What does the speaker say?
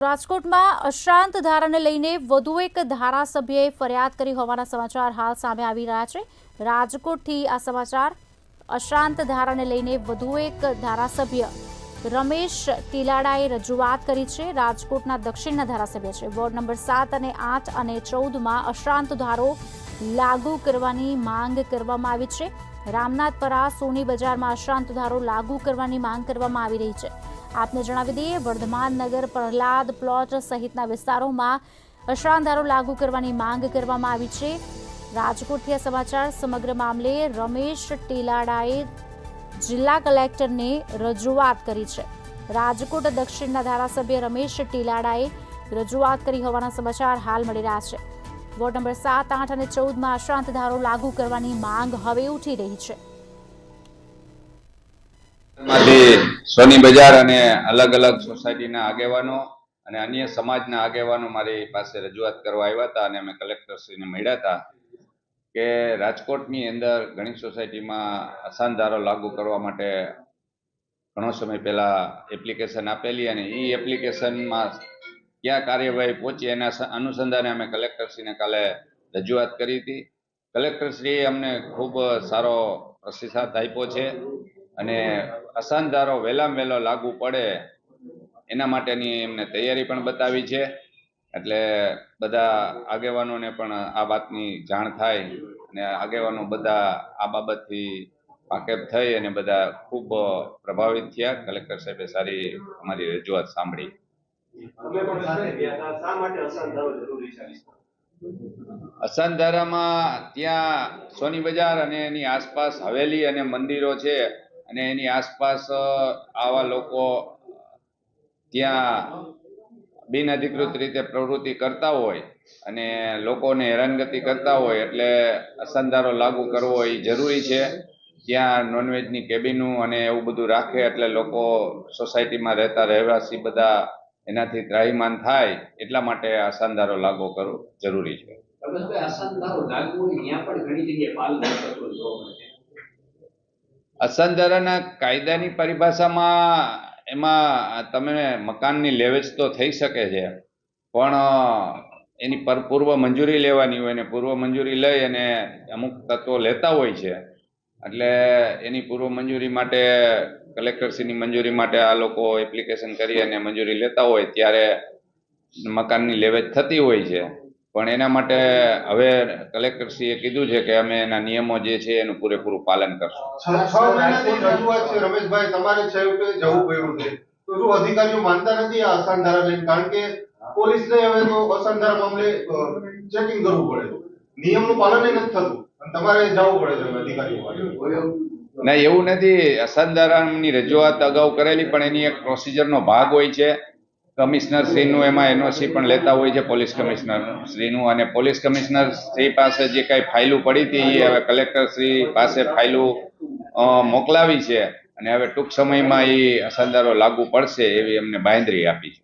રાજકોટમાં અશાંત ધારાને લઈને વધુ એક ધારાસભ્યએ ફરિયાદ કરી હોવાના સમાચાર હાલ સામે આવી રહ્યા છે। રાજકોટથી આ સમાચાર। અશાંત ધારાને લઈને વધુ એક ધારાસભ્ય રમેશ ટીલાડાએ રજૂઆત કરી છે। રાજકોટના દક્ષિણના ધારાસભ્ય છે। વોર્ડ નંબર 7 અને 8 અને 14માં અશાંત ધારો લાગુ કરવાની માંગ કરવામાં આવી છે। રામનાથપરા સોની બજારમાં અશાંત ધારો લાગુ કરવાની માંગ કરવામાં આવી રહી છે। આપને જણાવી દઈએ, વર્ધમાન નગર, પ્રહલાદ પ્લોટ સહિતના વિસ્તારોમાં અશાંત ધારો લાગુ કરવાની માંગ કરવામાં આવી છે। રાજકોટથી આ સમાચાર। સમગ્ર મામલે રમેશ ટીલાડાએ જિલ્લા કલેક્ટરને રજૂઆત કરી છે। રાજકોટ દક્ષિણના ધારાસભ્ય રમેશ ટીલાડાએ રજૂઆત કરી હોવાના સમાચાર હાલ મળી રહ્યા છે। વોર્ડ નંબર 7, 8 અને 14માં અશાંત ધારો લાગુ કરવાની માંગ હવે ઉઠી રહી છે। સોની બજાર અને અલગ અલગ સોસાયટીના આગેવાનો અને અન્ય સમાજના આગેવાનો મારી પાસે રજૂઆત કરવા આવ્યા હતા અને અમે કલેક્ટરશ્રીને મળ્યા હતા કે રાજકોટની અંદર ઘણી સોસાયટીમાં અશાંત ધારો લાગુ કરવા માટે ઘણો સમય પહેલા એપ્લિકેશન આપેલી અને એ એપ્લિકેશનમાં ક્યાં કાર્યવાહી પહોંચી એના અનુસંધાને અમે કલેક્ટરશ્રીને કાલે રજૂઆત કરી હતી। કલેક્ટરશ્રીએ અમને ખૂબ સારો પ્રતિસાદ આપ્યો છે અને અશાંત ધારો વહેલામાં વહેલો લાગુ પડે એના માટેની એમને તૈયારી પણ બતાવી છે। એટલે બધા આગેવાનોને પણ આ વાતની જાણ થાય અને આગેવાનો બધા આ બાબતથી વાકેફ થઈ અને બધા ખૂબ પ્રભાવિત થયા। કલેક્ટર સાહેબે સારી અમારી રજૂઆત સાંભળી। અશાંત ધારામાં ત્યાં સોની બજાર અને એની આસપાસ હવેલી અને મંદિરો છે અને એની આસપાસ આવા લોકો ત્યાં બિનઅધિકૃત રીતે પ્રવૃત્તિ કરતા હોય અને લોકોને હેરાનગતિ કરતા હોય એટલે અશાંત ધારો લાગુ કરવો એ જરૂરી છે। ત્યાં નોનવેજની કેબિનો અને એવું બધું રાખે એટલે લોકો સોસાયટીમાં રહેતા રહેવાસી બધા એનાથી ત્રાહિમામ થાય એટલા માટે અશાંત ધારો લાગુ કરવો જરૂરી છે। અશાંત ધારાના કાયદાની પરિભાષામાં એમાં તમે મકાનની લેવેચ તો થઈ શકે છે પણ એની પર પૂર્વ મંજૂરી લેવાની હોય અને પૂર્વ મંજૂરી લઈ અને અમુક તત્વો લેતા હોય છે એટલે એની પૂર્વ મંજૂરી માટે કલેક્ટરશ્રીની મંજૂરી માટે આ લોકો એપ્લિકેશન કરી અને મંજૂરી લેતા હોય ત્યારે મકાનની લેવેચ થતી હોય છે પણ એના માટે હવે કલેક્ટરશ્રીએ કીધું છે કે અમે એના નિયમો જે છે એનું પૂરેપૂરું પાલન કરશું। 6 મહિનાથી રજૂઆત છે રમેશભાઈ, તમારે છેવટે જવું પડ્યું છે તો શું અધિકારીઓ માનતા નથી આ અશાંત ધારા લઈને? કારણ કે પોલીસને હવે તો અશાંત ધારા મામલે ચેકિંગ કરવું પડે, નિયમનું પાલન નથી થતું અને તમારે જવું પડે છે અધિકારીઓ માટે। ના, એવું નથી। અશાંત ધારાની રજૂઆત અગાઉ કરેલી પણ એની એક પ્રોસિજરનો ભાગ હોય છે। કમિશનર શ્રીનું એમાં એનઓસી પણ લેતા હોય છે, પોલીસ કમિશનર શ્રીનું, અને પોલીસ કમિશનર શ્રી પાસે જે કાંઈ ફાઇલો પડી હતી એ હવે કલેક્ટર શ્રી પાસે ફાઇલો મોકલાવી છે અને હવે ટૂંક સમયમાં એ અશાંત ધારો લાગુ પડશે એવી અમને બાંહેધરી આપી છે।